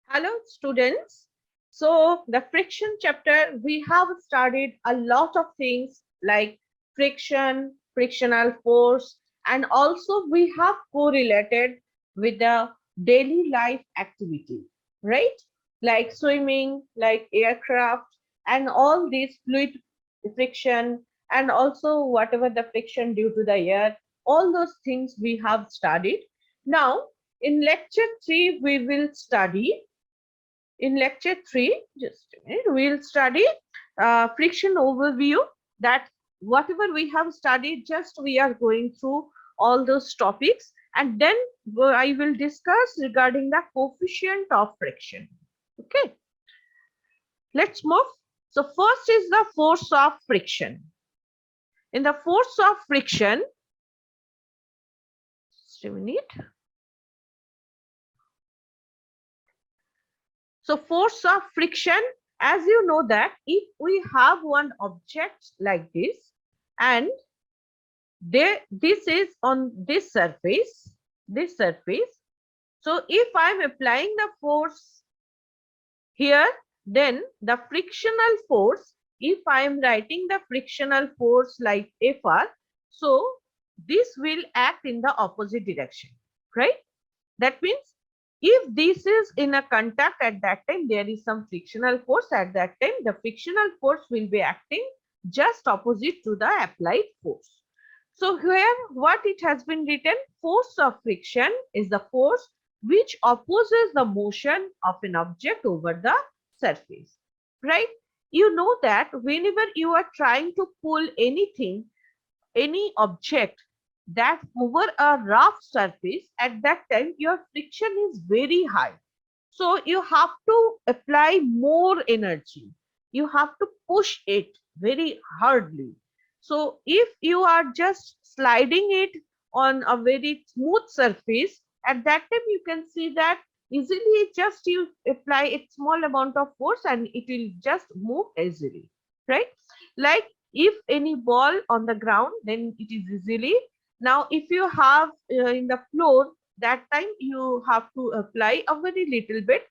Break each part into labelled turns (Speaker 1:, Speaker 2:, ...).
Speaker 1: Hello, students. So, the friction chapter, we have studied a lot of things like friction, frictional force, and also we have correlated with the daily life activity, right? Like swimming, like aircraft, and all these fluid friction, and also whatever the friction due to the air, all those things we have studied. Now, in lecture 3, we will study in lecture 3, just a minute, we'll study friction overview. That whatever we have studied, just we are going through all those topics, and then I will discuss regarding the coefficient of friction. Okay, let's move. So first is the force of friction. In the force of friction, just a minute. So force of friction, as you know that if we have one object like and this is on this surface. So if I am applying the force here, then the frictional force, if I am writing the frictional force like Fr, so this will act in the opposite direction, right? That means if this is in a contact, at that time there is some frictional force, at that time the frictional force will be acting just opposite to the applied force. So here what it has been written, force of friction is the force which opposes the motion of an object over the surface, right? You know that whenever you are trying to pull anything, any object that over a rough surface, at that time your friction is very high. So you have to apply more energy. You have to push it very hardly. So if you are just sliding it on a very smooth surface, at that time you can see that easily just you apply a small amount of force and it will just move easily, right? Like if any ball on the ground, then it is easily. Now if you have in the floor, that time you have to apply a very little bit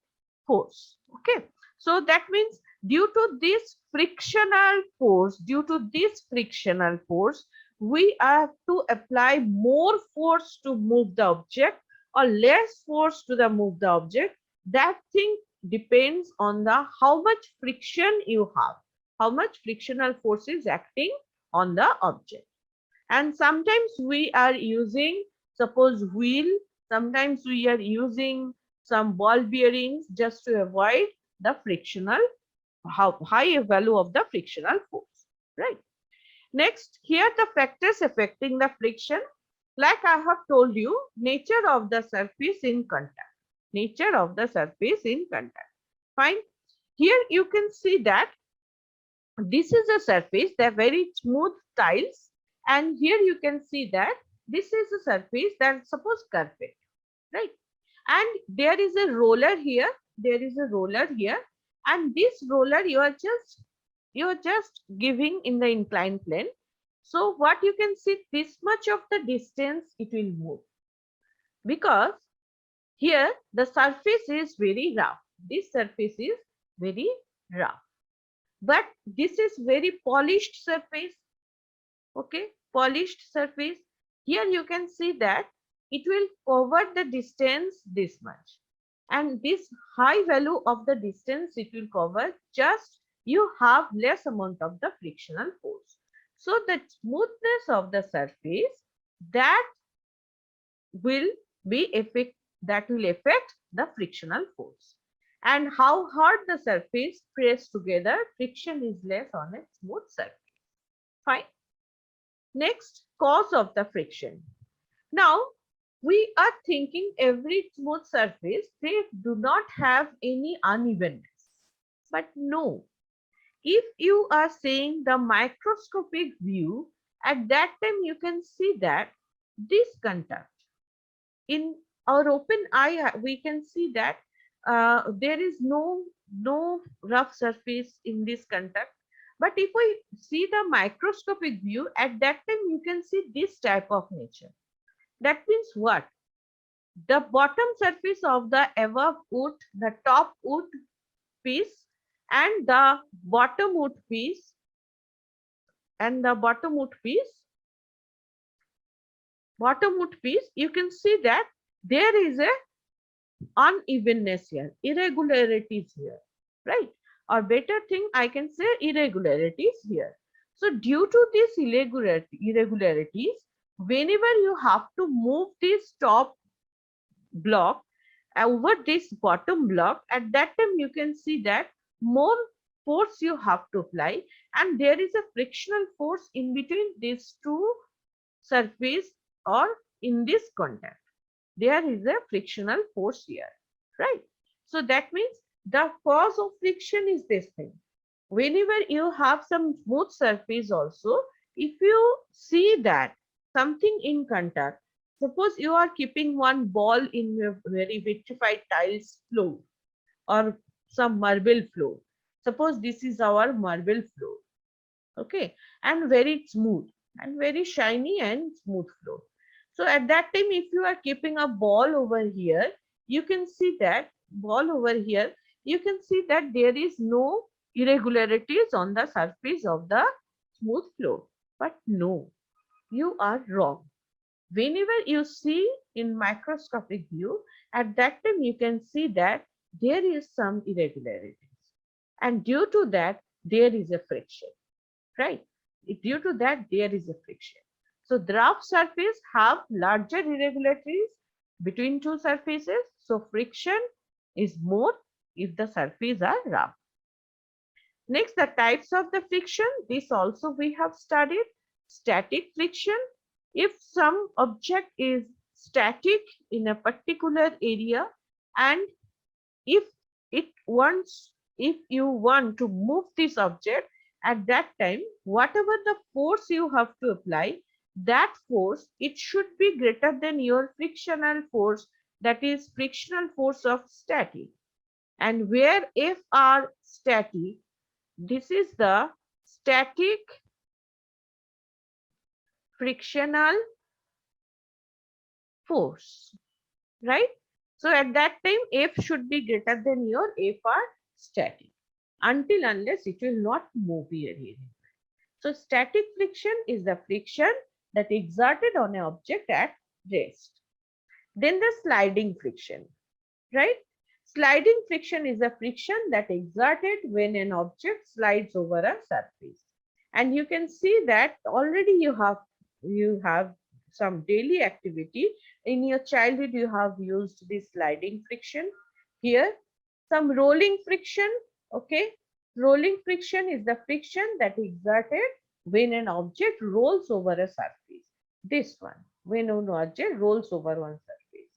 Speaker 1: force. Okay, so that means due to this frictional force, we have to apply more force to move the object or less force to the move the object. That thing depends on the how much friction you have, how much frictional force is acting on the object. And sometimes we are using, suppose wheel, sometimes we are using some ball bearings just to avoid the frictional, how high value of the frictional force, right? Next, here the factors affecting the friction, like I have told you, nature of the surface in contact, nature of the surface in contact. Fine. Here you can see that this is a surface, they're very smooth tiles, and here you can see that this is a surface that suppose carpet, right? And there is a roller here, there is a roller here, and this roller you are just giving in the inclined plane. So what you can see, this much of the distance it will move, because here the surface is very rough, this surface is very rough, but this is very polished surface. Okay, polished surface. Here you can see that it will cover the distance this much, and this high value of the distance it will cover, just you have less amount of the frictional force. So the smoothness of the surface, that will be affect the frictional force, and how hard the surface press together, friction is less on a smooth surface. Fine. Next, cause of the friction. Now, we are thinking every smooth surface, they do not have any unevenness. But no, if you are saying the microscopic view, at that time you can see that this contact, in our open eye, we can see that there is no rough surface in this contact. But if we see the microscopic view, at that time you can see this type of nature. That means what? the bottom surface of the above wood, the top wood piece and the bottom wood piece and the bottom wood piece, you can see that there is a unevenness here, irregularities here, right? Or better thing, I can say irregularities here. So due to these irregularities, whenever you have to move this top block over this bottom block, at that time you can see that more force you have to apply, and there is a frictional force in between these two surface or in this contact. There is a frictional force here, right? So that means the cause of friction is this thing. Whenever you have some smooth surface also, if you see that something in contact, suppose you are keeping one ball in a very vitrified tiles floor or some marble floor. Suppose this is our marble floor, okay, and very smooth and very shiny and smooth floor. So at that time, if you are keeping a ball over here, you can see that ball over here, you can see that there is no irregularities on the surface of the smooth floor. But no, you are wrong. Whenever you see in microscopic view, at that time you can see that there is some irregularities, and due to that there is a friction, right? Due to that there is a friction. So the rough surface have larger irregularities between two surfaces, so friction is more if the surfaces are rough. Next, the types of the friction. This also we have studied. Static friction. If some object is static in a particular area, and if it wants, if you want to move this object, at that time, whatever the force you have to apply, that force, it should be greater than your frictional force, that is frictional force of static. And where F are static, this is the static frictional force, right? So at that time, F should be greater than your F are static, until unless it will not move here. So static friction is the friction that exerted on an object at rest. Then the sliding friction, right? Sliding friction is a friction that exerted when an object slides over a surface. And you can see that already you have some daily activity. In your childhood, you have used this sliding friction. Here, some rolling friction, okay? Rolling friction is the friction that exerted when an object rolls over a surface. This one, when an object rolls over one surface,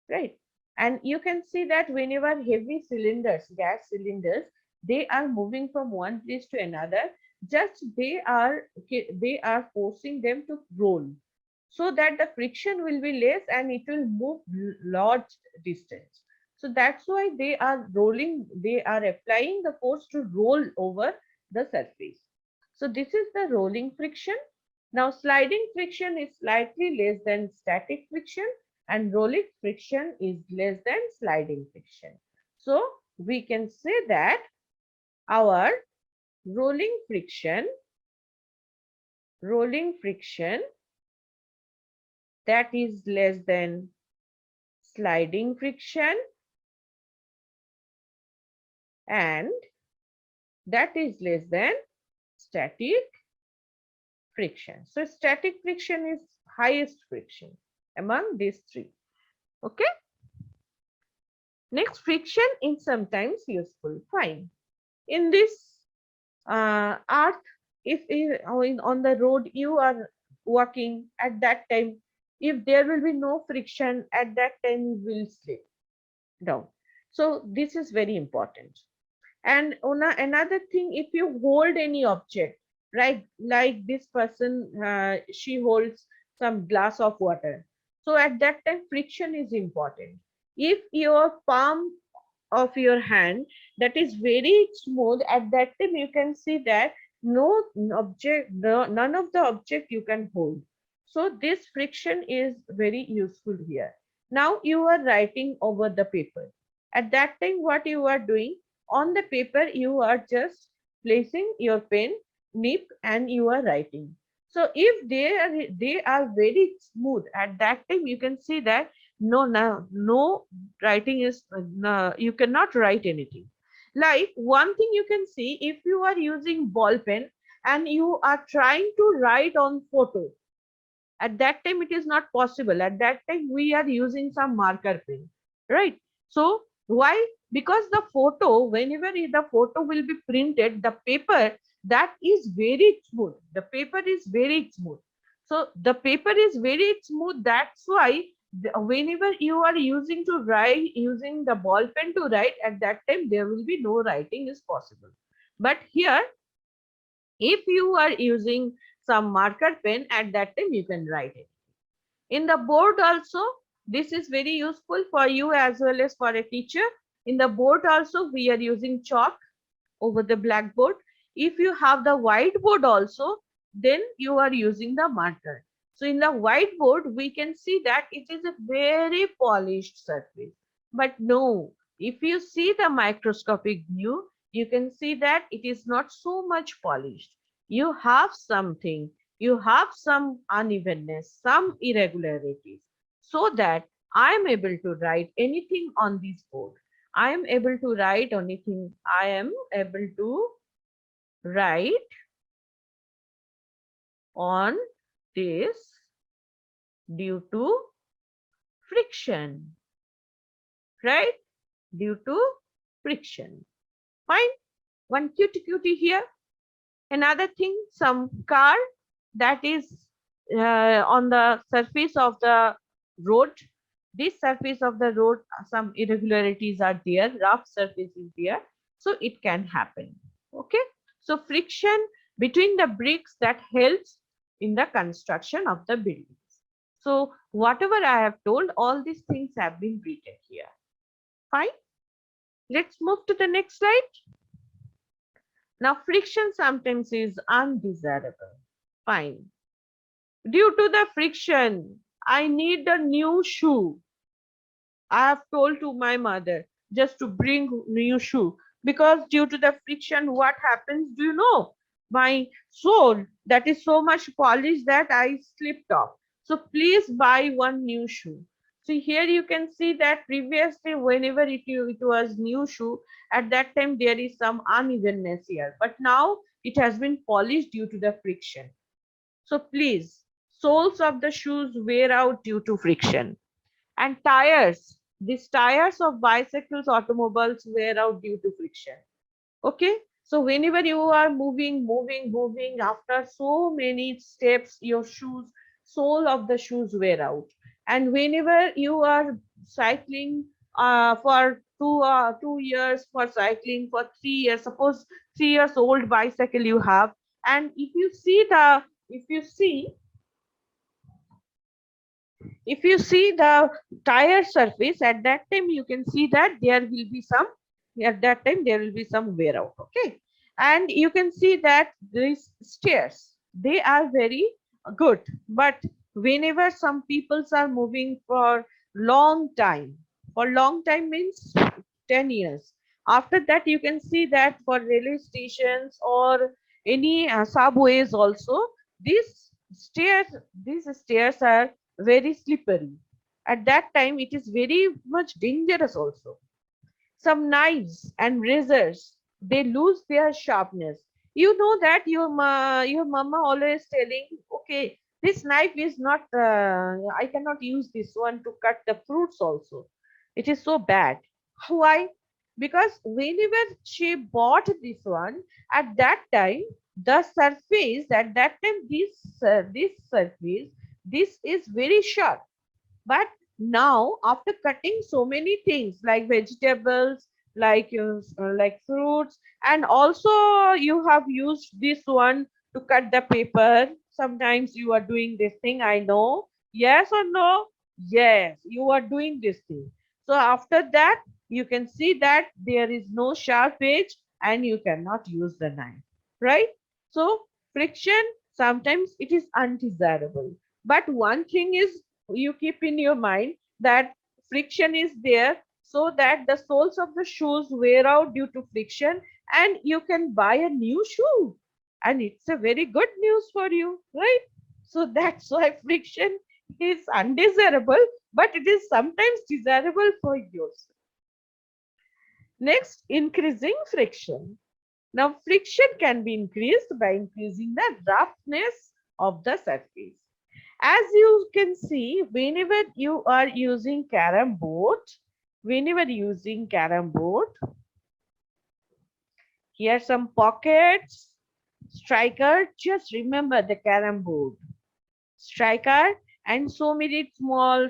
Speaker 1: right? And you can see that whenever heavy cylinders, gas cylinders, they are moving from one place to another, just they are forcing them to roll, so that the friction will be less and it will move large distance. So that's why they are rolling, they are applying the force to roll over the surface. So this is the rolling friction. Now sliding friction is slightly less than static friction, and rolling friction is less than sliding friction. So we can say that our rolling friction that is less than sliding friction, and that is less than static friction. So static friction is highest friction among these three. Okay. Next, friction is sometimes useful. Fine. In this earth, if on the road you are walking, at that time, if there will be no friction, at that time you will slip down. So this is very important. And another thing, if you hold any object, right, like this person, she holds some glass of water. So at that time, friction is important. If your palm of your hand that is very smooth, at that time you can see that none of the object you can hold. So this friction is very useful here. Now you are writing over the paper. At that time, what you are doing on the paper, you are just placing your pen nib and you are writing. So if they are very smooth, at that time you can see that no writing is no, you cannot write anything. Like one thing you can see, if you are using ball pen and you are trying to write on photo, at that time it is not possible. At that time we are using some marker pen, right? So why? Because the photo, whenever the photo will be printed, the paper, that is very smooth, the paper is very smooth. So the paper is very smooth, that's why whenever you are using to write, using the ball pen to write, at that time there will be no writing is possible. But here, if you are using some marker pen, at that time you can write it. In the board also, this is very useful for you as well as for a teacher. In the board also, we are using chalk over the blackboard. If you have the whiteboard also, then you are using the marker. So in the whiteboard, we can see that it is a very polished surface. But no, if you see the microscopic view, you can see that it is not so much polished. You have something, you have some unevenness, some irregularities, so that I am able to write anything on this board. I am able to write anything. I am able to write on this due to friction, right? Due to friction. Fine. One cutie here. Another thing, some car that is on the surface of the road. This surface of the road, some irregularities are there, rough surface is there, so it can happen. Okay, so friction between the bricks, that helps in the construction of the buildings. So whatever I have told, all these things have been written here. Fine. Let's move to the next slide. Now friction sometimes is undesirable. Fine. Due to the friction, I need a new shoe. I have told to my mother just to bring new shoe, because due to the friction, what happens? Do you know? My sole that is so much polished that I slipped off. So please buy one new shoe. So here you can see that previously, whenever it was new shoe, at that time there is some unevenness here. But now it has been polished due to the friction. So please, soles of the shoes wear out due to friction. And tires, these tires of bicycles, automobiles wear out due to friction. Okay, so whenever you are moving, after so many steps, your shoes, sole of the shoes wear out. And whenever you are cycling for 2 years, for cycling for 3 years, suppose 3 years old bicycle you have, and if you see the tire surface, at that time you can see that there will be some, at that time there will be some wear out. Okay, and you can see that these stairs, they are very good, but whenever some peoples are moving for long time, for long time means 10 years, after that you can see that for railway stations or any subways also, these these stairs are very slippery. At that time, it is very much dangerous also. Some knives and razors, they lose their sharpness. You know that your mama always telling, okay, this knife is not, I cannot use this one to cut the fruits also. It is so bad. Why? Because whenever she bought this one, at that time, the surface, at that time, this surface, this is very sharp. But now, after cutting so many things like vegetables, like fruits, and also you have used this one to cut the paper. Sometimes you are doing this thing, I know. Yes or no? Yes, you are doing this thing. So after that, you can see that there is no sharp edge and you cannot use the knife, right? So friction, sometimes it is undesirable. But one thing is, you keep in your mind that friction is there, so that the soles of the shoes wear out due to friction, and you can buy a new shoe, and it's a very good news for you, right? So that's why friction is undesirable, but it is sometimes desirable for yourself. Next, increasing friction. Now, friction can be increased by increasing the roughness of the surface. As you can see, whenever you are using carom board, here some pockets, striker, just remember the carom board, striker, and so many small,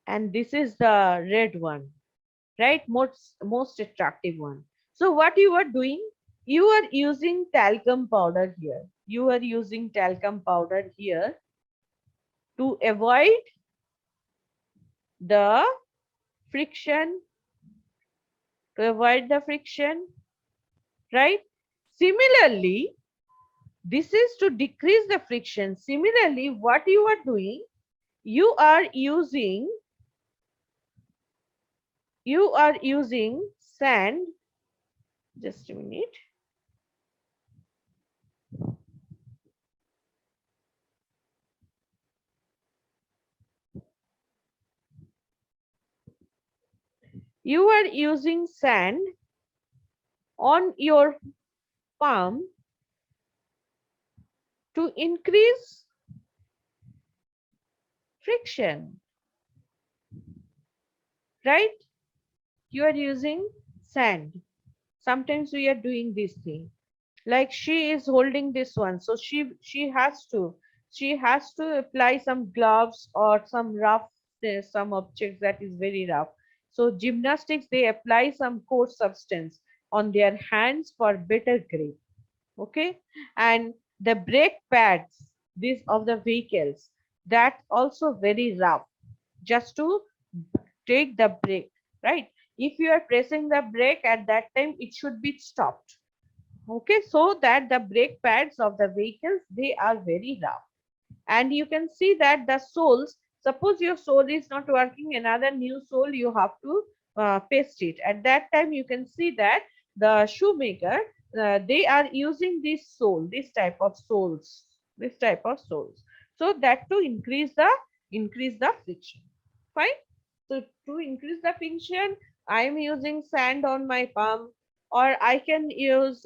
Speaker 1: and this is the red one, right? Most attractive one. So what you are doing, you are using talcum powder here. You are using talcum powder here to avoid the friction, right? Similarly, this is to decrease the friction. Similarly, what you are doing, you are using sand. Just a minute. You are using sand on your palm to increase friction, right? You are using sand. Sometimes we are doing this thing. Like she is holding this one, so she has to apply some gloves or some rough, some objects that is very rough. So gymnastics, they apply some coarse substance on their hands for better grip. Okay, and the brake pads, these of the vehicles, that also very rough, just to take the brake, right? If you are pressing the brake at that time, it should be stopped. Okay, so that the brake pads of the vehicles, they are very rough. And you can see that the soles, suppose your sole is not working, another new sole you have to paste it. At that time you can see that the shoemaker, they are using this sole, this type of soles, so that to increase the friction. Fine. So to increase the friction, I am using sand on my palm, or I can use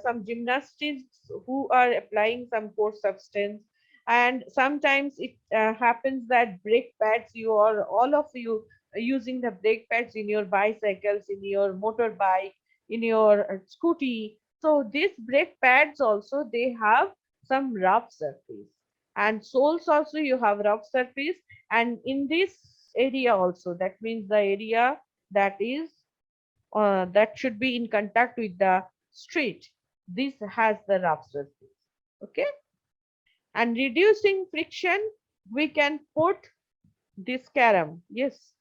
Speaker 1: some gymnastics who are applying some coarse substance. And sometimes it happens that brake pads, you are all of you using the brake pads in your bicycles, in your motorbike, in your scooty. So these brake pads also, they have some rough surface, and soles also you have rough surface. And in this area also, that means the area that is that should be in contact with the street, this has the rough surface. Okay, and reducing friction, we can put this carom. Yes,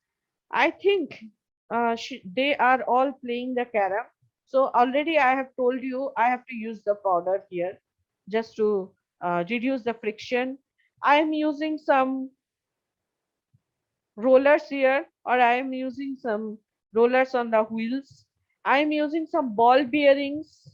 Speaker 1: I think they are all playing the carom. So already I have told you I have to use the powder here just to reduce the friction. I am using some rollers here, or I am using some rollers on the wheels. I am using some ball bearings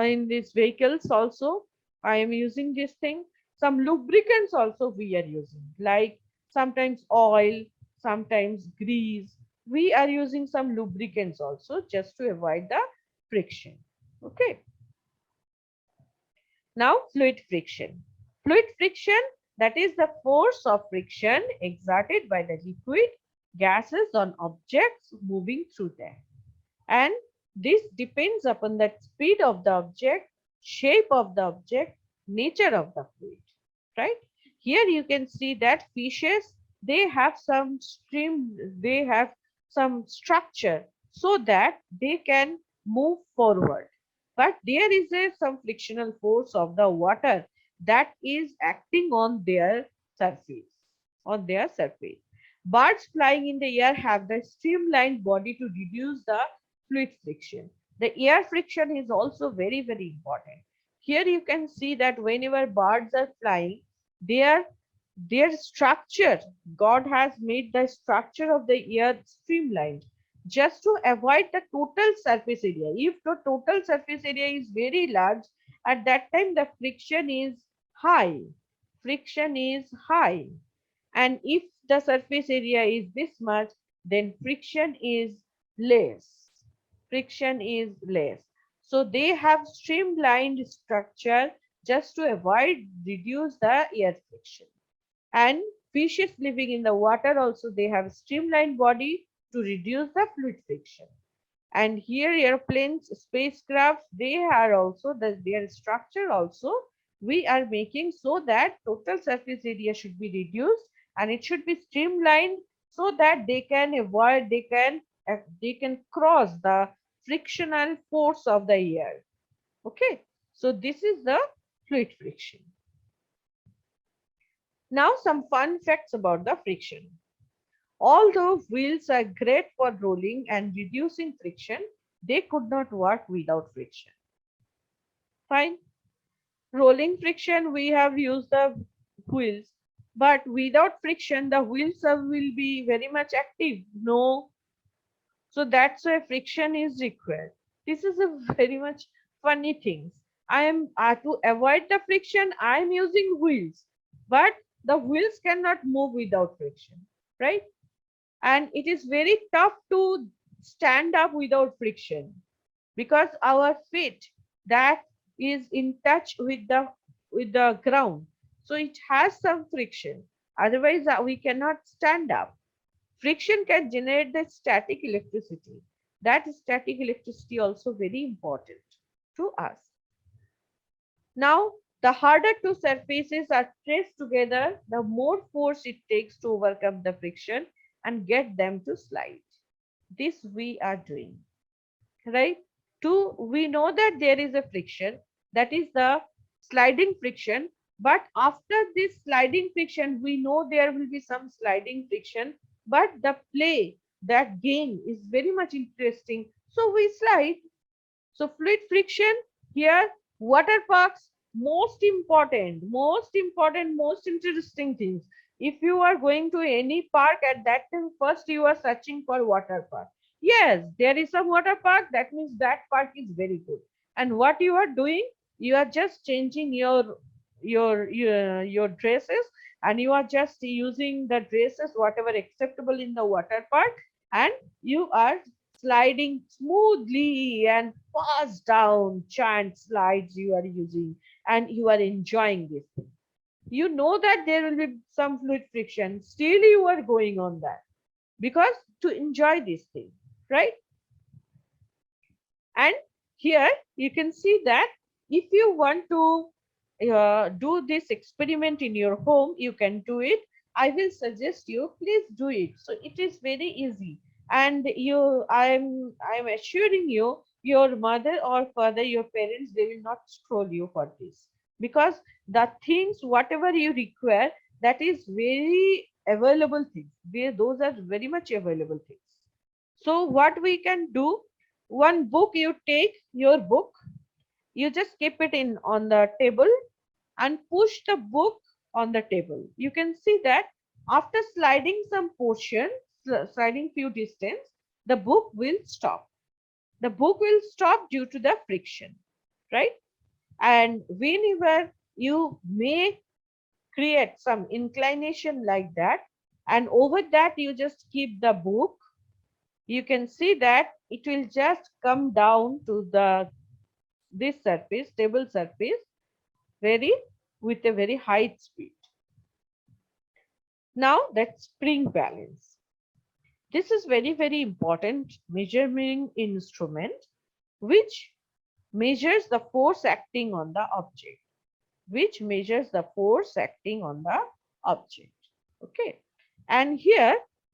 Speaker 1: in these vehicles also. I am using this thing. Some lubricants also we are using, like sometimes oil, sometimes grease. We are using some lubricants also just to avoid the friction. Okay. Now, fluid friction. Fluid friction, that is the force of friction exerted by the liquid gases on objects moving through them. And this depends upon the speed of the object, shape of the object, nature of the fluid, right? Here you can see that fishes, they have some they have some structure so that they can move forward. But there is some frictional force of the water that is acting on their surface, Birds flying in the air have the streamlined body to reduce the fluid friction. The air friction is also very, very important. Here you can see that whenever birds are flying, their their structure, God has made the structure of the earth streamlined just to avoid the total surface area. If the total surface area is very large, at that time the friction is high. Friction is high. And if the surface area is this much, then friction is less. Friction is less. So they have streamlined structure just to avoid reduce the air friction. And fishes living in the water also, they have streamlined body to reduce the fluid friction. And here airplanes, spacecrafts, they are also their structure also we are making so that total surface area should be reduced and it should be streamlined so that they can avoid, they can cross the frictional force of the air. Okay, so this is the fluid friction. Now some fun facts about the friction. Although wheels are great for rolling and reducing friction, they could not work without friction. Fine. Rolling friction, we have used the wheels, but without friction, the wheels will be very much active. No. So that's why friction is required. This is a very much funny thing. I am to avoid the friction, I am using wheels, but the wheels cannot move without friction, right? And it is very tough to stand up without friction because our feet that is in touch with the ground, so it has some friction, otherwise we cannot stand up. Friction can generate the static electricity. That static electricity also very important to us. Now the harder two surfaces are pressed together, the more force it takes to overcome the friction and get them to slide. This we are doing, right? Two, we know that there is a friction, that is the sliding friction, but after this sliding friction, we know there will be some sliding friction, but the play, that game is very much interesting. So we slide. So fluid friction here, water parks, most interesting things. If you are going to any park at that time, first you are searching for water park. Yes, there is a water park. That means that park is very good. And what you are doing, you are just changing your dresses, and you are just using the dresses whatever acceptable in the water park, and you are sliding smoothly and fast down giant slides you are using, and you are enjoying this thing. You know that there will be some fluid friction, still you are going on that because to enjoy this thing, right? And here you can see that if you want to do this experiment in your home, you can do it. I will suggest you, please do it. So it is very easy. And I'm assuring you, your mother or father, your parents, they will not scroll you for this. Because the things, whatever you require, that is very available things. Those are very much available things. So what we can do, one book, you take your book, you just keep it in on the table and push the book on the table. You can see that after sliding some portion, sliding few distance, the book will stop. The book will stop due to the friction, right? And whenever you may create some inclination like that, and over that you just keep the book, you can see that it will just come down to the this surface, table surface, very with a very high speed. Now that's spring balance. This is very important measuring instrument which measures the force acting on the object. Which measures the force acting on the object. Okay. And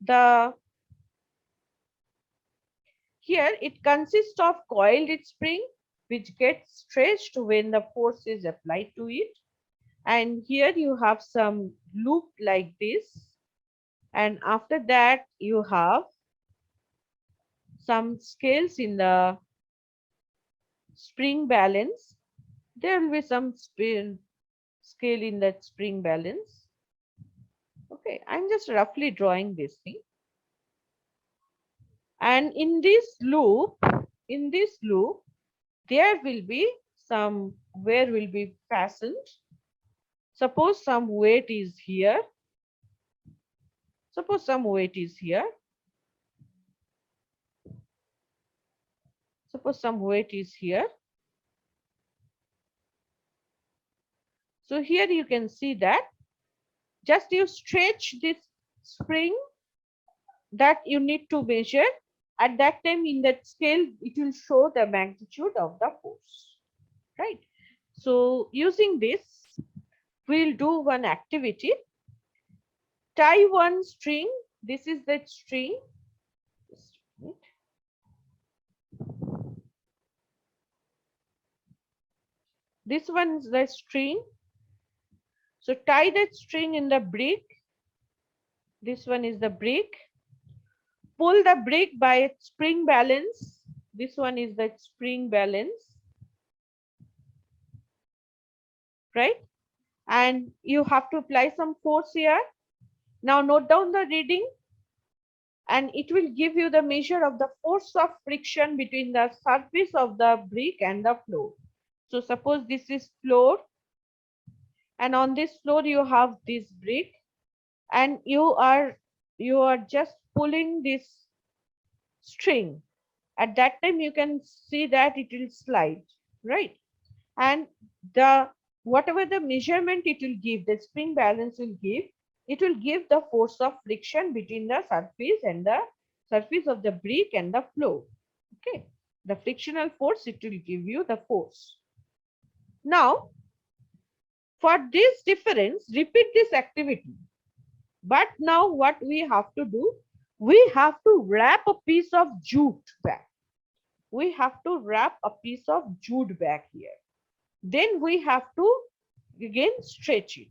Speaker 1: the here it consists of coiled spring which gets stretched when the force is applied to it. And here you have some loop like this. And after that you have some scales in the spring balance. there will be some scale in that spring balance. Okay, I'm just roughly drawing this thing. And in this loop, there will be some where will be fastened. Suppose some weight is here. Suppose some weight is here. Suppose some weight is here. So here you can see that just you stretch this spring that you need to measure. At that time in that scale, it will show the magnitude of the force, right? So using this, we'll do one activity. Tie one string. This is the string. This one is the string. So tie that string in the brick. This one is the brick. Pull the brick by its spring balance. This one is the spring balance, right? And you have to apply some force here. Now note down the reading, and it will give you the measure of the force of friction between the surface of the brick and the floor. So suppose this is floor, and on this floor you have this brick, and you are just pulling this string. At that time you can see that it will slide, right? And the whatever the measurement it will give, the spring balance will give, it will give the force of friction between the surface and the surface of the brick and the floor. Okay, the frictional force, it will give you the force. Now for this difference, repeat this activity. But now what we have to do, we have to wrap a piece of jute back. We have to wrap a piece of jute back here. Then we have to again stretch it.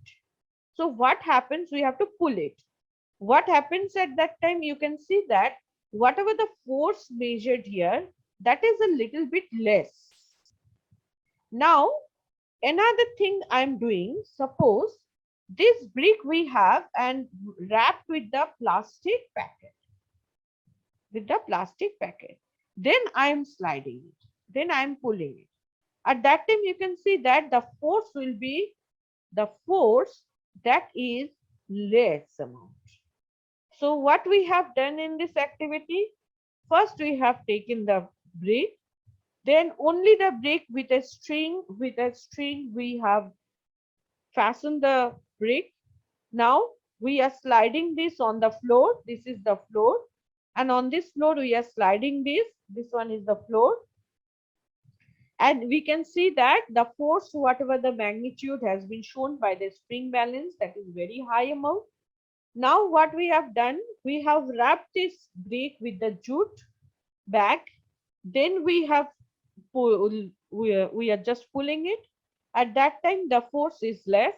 Speaker 1: So what happens, we have to pull it. What happens at that time, you can see that whatever the force measured here, that is a little bit less. Now another thing I'm doing, suppose this brick we have and wrapped with the plastic packet. With the plastic packet. Then I am sliding it. Then I am pulling it. At that time you can see that the force will be the force that is less amount. So what we have done in this activity, first we have taken the brick, then only the brick with a string we have fastened the brick. Now we are sliding this on the floor. This is the floor, and on this floor we are sliding this one is the floor, and we can see that the force, whatever the magnitude, has been shown by the spring balance, that is very high amount. Now what we have done, we have wrapped this brick with the jute back, then we have we are just pulling it. At that time the force is less.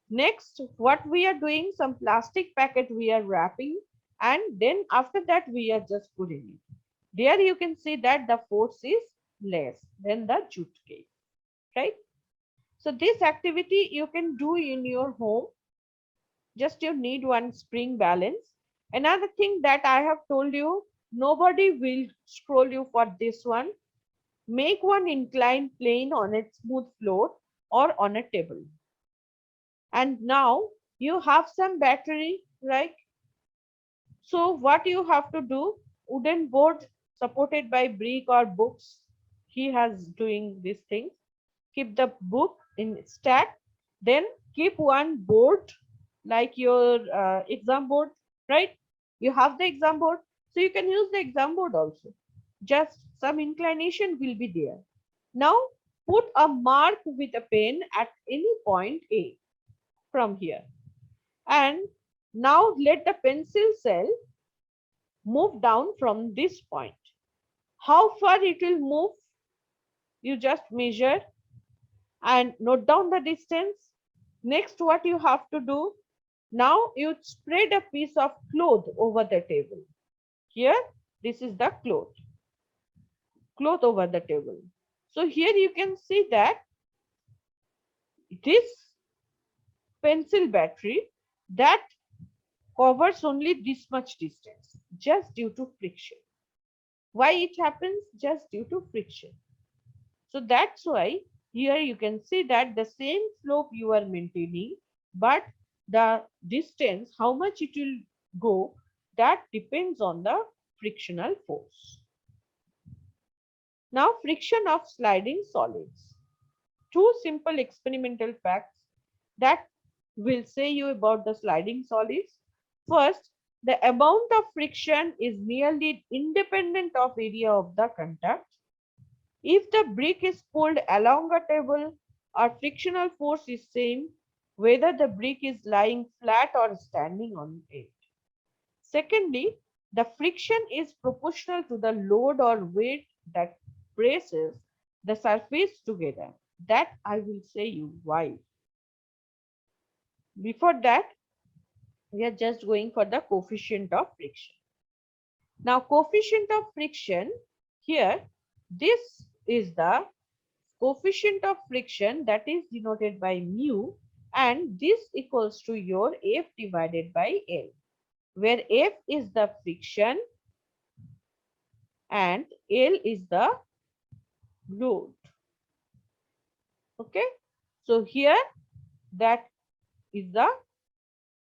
Speaker 1: Next what we are doing, some plastic packet we are wrapping, and then after that we are just pulling it. There you can see that the force is less than the jute case, right? So this activity you can do in your home. Just you need one spring balance. Another thing that I have told you, nobody will scroll you for this one. Make one inclined plane on a smooth floor or on a table. And now you have some battery, right? So what you have to do, wooden board supported by brick or books, he has doing these things. Keep the book in stack, then keep one board like your exam board, right? You have the exam board, so you can use the exam board also. Just some inclination will be there. Now put a mark with a pen at any point A from here, and now let the pencil cell move down from this point. How far it will move, you just measure and note down the distance. Next what you have to do, now you spread a piece of cloth over the table. Here this is the cloth over the table. So here you can see that this pencil battery that covers only this much distance just due to friction. Why it happens? Just due to friction. So that's why here you can see that the same slope you are maintaining, but the distance, how much it will go, that depends on the frictional force. Now, friction of sliding solids. Two simple experimental facts that will say you about the sliding solids. First, the amount of friction is nearly independent of area of the contact. If the brick is pulled along a table, our frictional force is same whether the brick is lying flat or standing on it. Secondly, the friction is proportional to the load or weight that presses the surface together. That I will say you why. Before that, we are just going for the coefficient of friction. Now, coefficient of friction, here, this is the coefficient of friction that is denoted by mu, and this equals to your F divided by L, where F is the friction and L is the load. Okay, so here that is the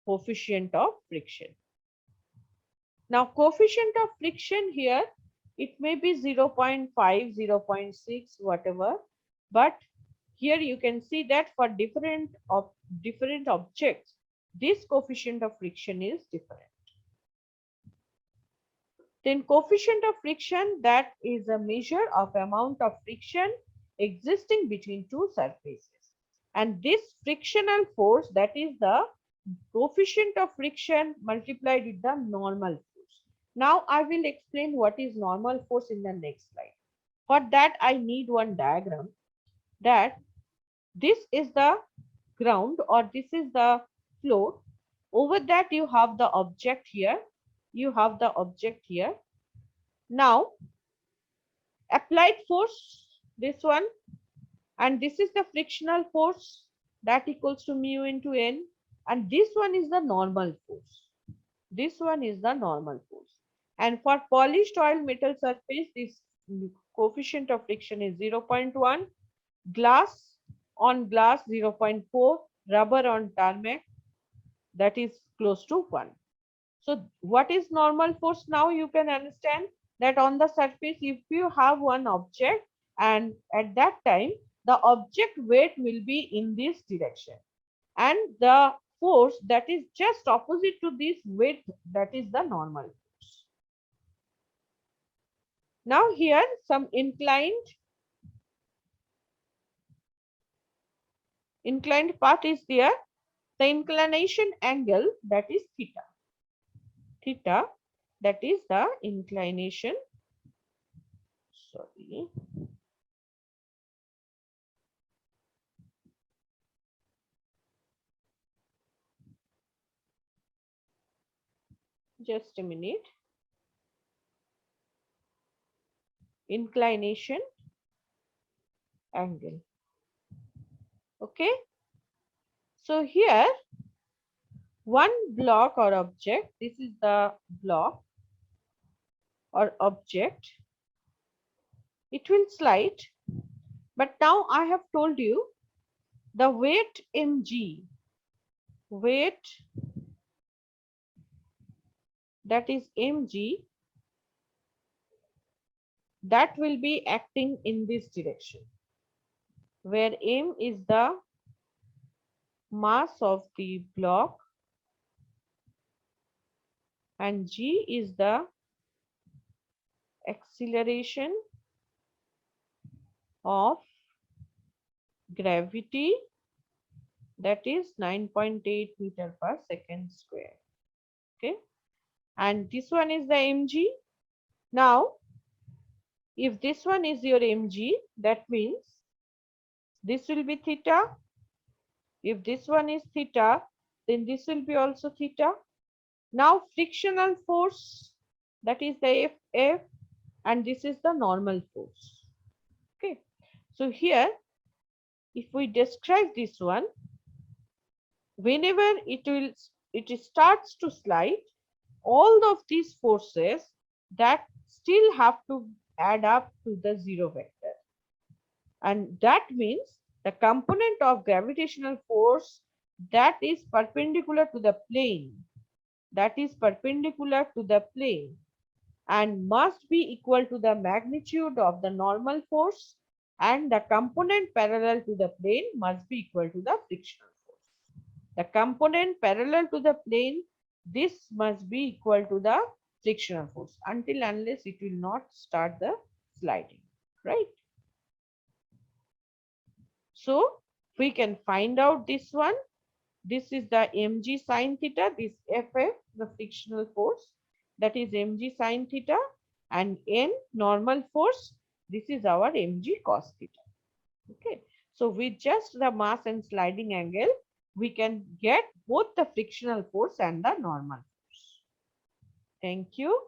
Speaker 1: coefficient of friction. Now, coefficient of friction here, it may be 0.5, 0.6, whatever, but here you can see that for different objects, this coefficient of friction is different. Then coefficient of friction, that is a measure of amount of friction existing between two surfaces. And this frictional force, that is the coefficient of friction multiplied with the normal force. Now I will explain what is normal force in the next slide. For that I need one diagram, that this is the ground or this is the floor. Over that you have the object here. You have the object here. Now applied force, this one, and this is the frictional force that equals to mu into n, and this one is the normal force. This one is the normal force. And for polished oil metal surface, this coefficient of friction is 0.1, glass on glass 0.4, rubber on tarmac, that is close to 1. So what is normal force? Now you can understand that on the surface, if you have one object and at that time the object weight will be in this direction, and the force that is just opposite to this weight, that is the normal force. Now here some inclined part is there. The inclination angle, that is theta. Theta, that is the inclination. Sorry. Just a minute. Inclination angle. Okay. So here one block or object, this is the block or object, it will slide, but now I have told you the weight mg, weight that is mg, that will be acting in this direction, where m is the mass of the block and g is the acceleration of gravity, that is 9.8 meter per second square. Okay, and this one is the mg. Now if this one is your mg, that means this will be theta. If this one is theta, then this will be also theta. Now frictional force, that is the F, and this is the normal force. Okay, so here if we describe this one, whenever it starts to slide, all of these forces that still have to add up to the zero vector. And that means the component of gravitational force that is perpendicular to the plane, that is perpendicular to the plane and must be equal to the magnitude of the normal force, and the component parallel to the plane must be equal to the frictional force. The component parallel to the plane, this must be equal to the frictional force until unless it will not start the sliding, right? So we can find out this one. This is the mg sine theta, this ff, the frictional force, that is mg sine theta, and n normal force, this is our mg cos theta. Okay, so with just the mass and sliding angle, we can get both the frictional force and the normal force. Thank you.